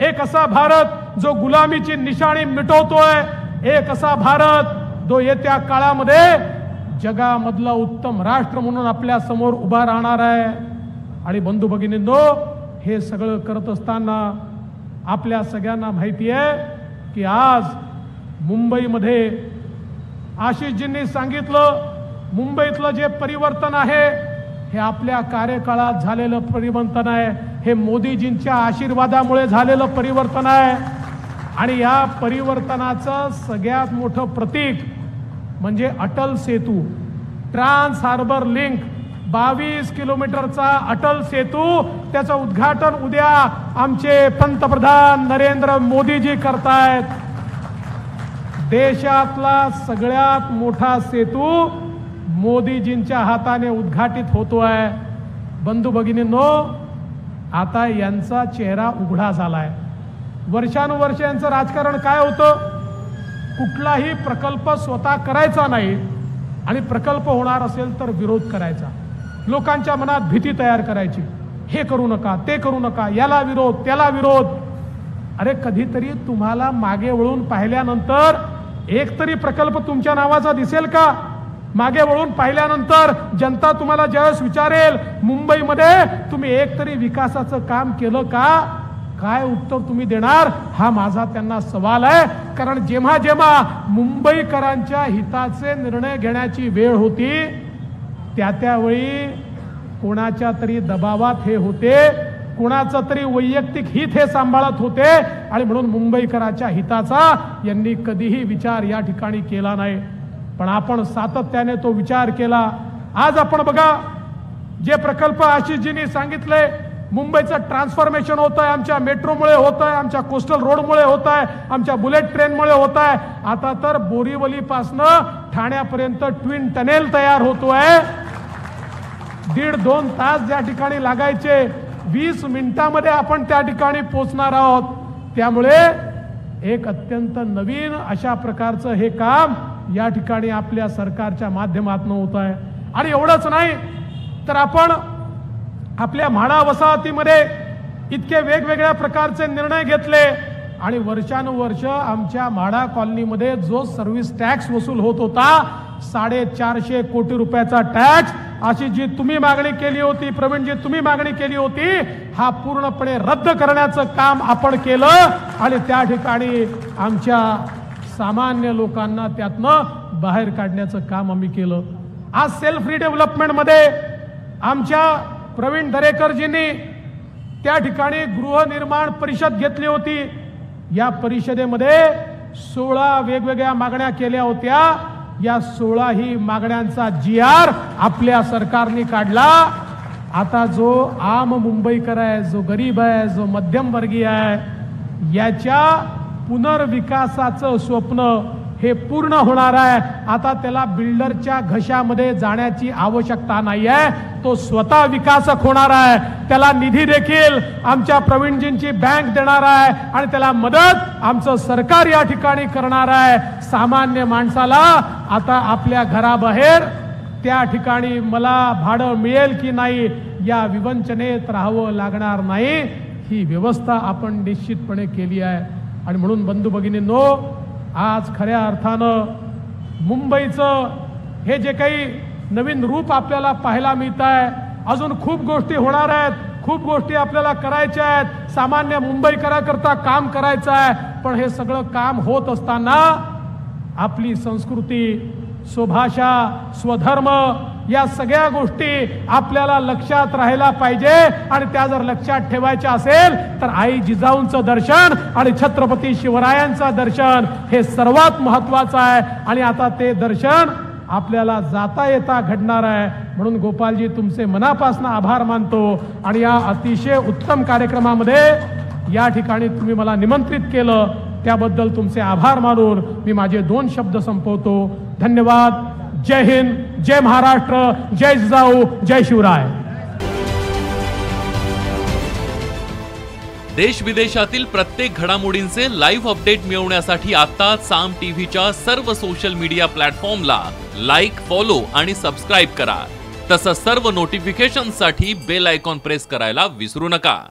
एक असा भारत जो गुलामीची निशाणी मिटवतोय, एक असा भारत जो येत्या काळामध्ये जगामधला उत्तम राष्ट्र म्हणून आपल्या समोर उभा राहणार आहे। आणि बंधू भगिनींनो, हे सगळं करत असताना आपल्या सगळ्यांना माहिती आहे की आज मुंबईमध्ये आशिषजींनी सांगितलं, मुंबईतलं जे परिवर्तन आहे हे आपल्या कार्यकाळात झालेलं परिवर्तन आहे, हे मोदीजींच्या आशीर्वादामुळे झालेलं परिवर्तन आहे। आणि या परिवर्तनाचं सगळ्यात मोठं प्रतीक म्हणजे Atal Setu, trans harbour link, 22 किलोमीटरचा अटल सेतू, त्याचं उद्घाटन उद्या आमचे पंतप्रधान नरेंद्र मोदीजी करतायत। देशातला सगळ्यात मोठा सेतू मोदीजींच्या हाताने उद्घाटित होतोय। बंधू भगिनींनो, आता यांचा चेहरा उघडा झालाय। वर्षानुवर्ष यांचं राजकारण काय होतं? कुठलाही प्रकल्प स्वतः करायचा नाही आणि प्रकल्प होणार असेल तर विरोध करायचा, लोकांच्या मनात भीती तयार करायची, हे करू नका, ते करू नका, याला विरोध, त्याला विरोध। अरे कधीतरी तुम्हाला मागे वळून पाहिल्यानंतर एक तरी प्रकल्प तुमच्या नावाचा दिसेल का? मागे वळून पाहिल्यानंतर जनता तुम्हाला ज्यावेळेस विचारेल मुंबईमध्ये तुम्ही एक तरी विकासाचं काम केलं का, काय उत्तर तुम्ही देणार? हा माझा त्यांना सवाल आहे। कारण जेव्हा जेव्हा मुंबईकरांच्या हिताचे निर्णय घेण्याची वेळ होती त्यावेळी कोणाच्या तरी दबावात हे होते, कोणाचं तरी वैयक्तिक हित हे सांभाळत होते आणि म्हणून मुंबईकरांच्या हिताचा यांनी कधीही विचार या ठिकाणी केला नाही। पण आपण सातत्याने तो विचार केला। आज आपण बघा, जे प्रकल्प आशिषजींनी सांगितले, मुंबईचं ट्रान्सफॉर्मेशन होत आहे, आमच्या मेट्रोमुळे होत आहे, आमच्या कोस्टल रोडमुळे होत आहे, आमच्या बुलेट ट्रेनमुळे होत आहे, आता तर बोरीवलीपासनं ठाण्यापर्यंत ट्विन टनेल तयार होतोय। 1.5-2 तास ज्या ठिकाणी लागायचे 20 मिनिटांमध्ये आपण त्या ठिकाणी पोहोचणार आहोत। त्यामुळे एक अत्यंत नवीन अशा प्रकारचं हे काम या ठिकाणी आपल्या सरकारच्या माध्यमातून होत आहे। आणि एवढंच नाही तर आपण आपल्या म्हाडा वसाहतीमध्ये इतके वेगवेगळ्या प्रकारचे निर्णय घेतले आणि वर्षानुवर्ष आमच्या म्हाडा कॉलनीमध्ये जो सर्व्हिस टॅक्स वसूल होत होता, 450 कोटी रुपयाचा टॅक्स, आशिषजी तुम्ही मागणी केली होती, प्रवीणजी तुम्ही मागणी केली होती, हा पूर्णपणे रद्द करण्याचं काम आपण केलं आणि त्या ठिकाणी आमच्या सामान्य लोकांना त्यातनं बाहेर काढण्याचं काम आम्ही केलं। आज सेल्फ रिडेव्हलपमेंटमध्ये आमच्या प्रवीण दरेकरजींनी त्या ठिकाणी गृहनिर्माण परिषद घेतली होती। या परिषदेमध्ये 16 वेगवेगळ्या मागण्या केल्या होत्या। या 16ही मागण्यांचा GR आपल्या सरकारने काढला। आता जो आम मुंबईकर आहे, जो गरीब आहे, जो मध्यमवर्गीय आहे, याच्या पुनर्विकासाचं स्वप्न हे पूर्ण होणार आहे। आता त्याला बिल्डरच्या घशामध्ये जाण्याची आवश्यकता नाही आहे, तो स्वतः विकासक होणार आहे। त्याला निधी देखील आमच्या प्रवीणजींची बँक देणार आहे आणि त्याला मदत आमचं सरकार या ठिकाणी करणार आहे। सामान्य माणसाला आता आपल्या घराबाहेर त्या ठिकाणी मला भाडं मिळेल की नाही या विवंचनेत राहावं लागणार नाही, ही व्यवस्था आपण निश्चितपणे केली आहे। आणि म्हणून बंधू भगिनींनो, आज खऱ्या अर्थानं मुंबईचं हे जे काही नवीन रूप आपल्याला पाहायला मिळत आहे, अजून खूप गोष्टी होणार आहेत, खूप गोष्टी आपल्याला करायच्या आहेत, सामान्य मुंबईकराकरता काम करायचं आहे। पण हे सगळं काम होत असताना आपली संस्कृती, स्वभाषा, स्वधर्म या सगळ्या गोष्टी आपल्याला लक्षात राहायला पाहिजे आणि त्या जर लक्षात ठेवायच्या असेल तर आई जिजाऊंचं दर्शन आणि छत्रपती शिवरायांचं दर्शन हे सर्वात महत्त्वाचं आहे। आणि आता ते दर्शन आपल्याला जाता येता घडणार आहे। म्हणून गोपालजी तुमचे मनापासून आभार मानतो आणि या अतिशय उत्तम कार्यक्रमामध्ये या ठिकाणी तुम्ही मला निमंत्रित केलं त्याबद्दल तुमचे आभार मानून मी माझे 2 शब्द संपवतो। धन्यवाद। जय हिंद, जय महाराष्ट्र, जय जिजाऊ, जय शिवराय। देश विदेशातील प्रत्येक घडामोडींचे लाईव्ह अपडेट मिळवण्यासाठी आता साम टीव्हीच्या सर्व सोशल मीडिया प्लॅटफॉर्मला लाईक, फॉलो आणि सबस्क्राइब करा। तसंच सर्व नोटिफिकेशनसाठी बेल आयकॉन प्रेस करायला विसरू नका।